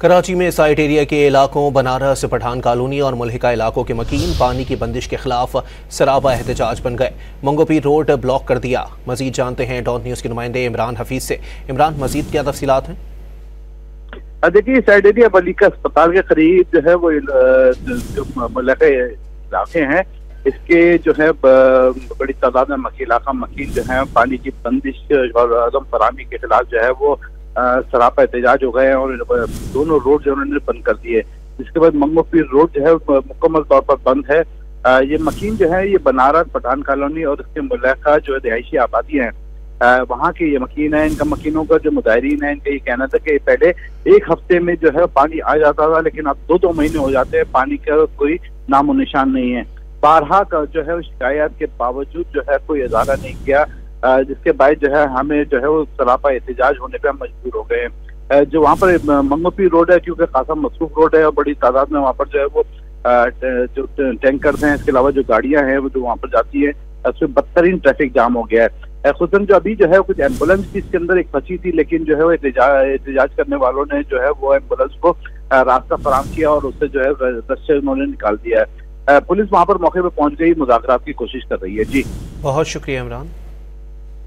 कराची में site area के इलाकों बनारस, पठान कॉलोनी और मुल्हिका इलाकों के मकीन पानी की बंदिश के खिलाफ सराबा एहतजाज बन गए। मंगोपीर रोड ब्लॉक कर दिया। मजीद जानते हैं डॉन न्यूज़ के नुमाइंदे इमरान हफीज से। इमरान, मजीद क्या तफसीलात हैं? देखिए, साइट एरिया बलीका अस्पताल के करीब जो है वो इलाके हैं, इसके जो है बड़ी तादाद में मकीन जो है पानी की बंदिश और अदम फराहमी के खिलाफ जो है वो सरापा एहतजाज हो गए और दोनों रोड जो उन्होंने बंद कर दिए। इसके बाद मंगोपीर रोड जो है मुकम्मल तौर पर बंद है। ये मकीन जो है ये बनारस, पठान कॉलोनी और इसके मुलाका जो है रिहायशी आबादी है, वहाँ के ये मकीन है। इनका मकीनों का जो मुदायरीन है, इनका ये कहना था कि पहले एक हफ्ते में जो है पानी आ जाता था, लेकिन अब 2-2 महीने हो जाते हैं, पानी का कोई नामो निशान नहीं है। बारहा का जो है शिकायत के बावजूद जो है कोई इजारा नहीं किया, जिसके बाद जो है हमें जो है वो सरापा एहतजाज होने पर मजबूर हो गए। जो वहाँ पर मंगोपीर रोड है, क्योंकि खासा मसरूफ रोड है और बड़ी तादाद में वहाँ पर जो है वो जो टैंकर्स हैं, इसके अलावा जो गाड़ियां हैं वो जो वहाँ पर जाती है, उसमें बदतरीन ट्रैफिक जाम हो गया है। खुदन जो अभी जो है कुछ एम्बुलेंस भी इसके अंदर एक फंसी थी, लेकिन जो है वो एहतजाज करने वालों ने जो है वो एम्बुलेंस को रास्ता फराहम किया और उससे जो है रस्ते उन्होंने निकाल दिया है। पुलिस वहाँ पर मौके पर पहुंच गई, मुज़ाकरात की कोशिश कर रही है। जी, बहुत शुक्रिया इमरान।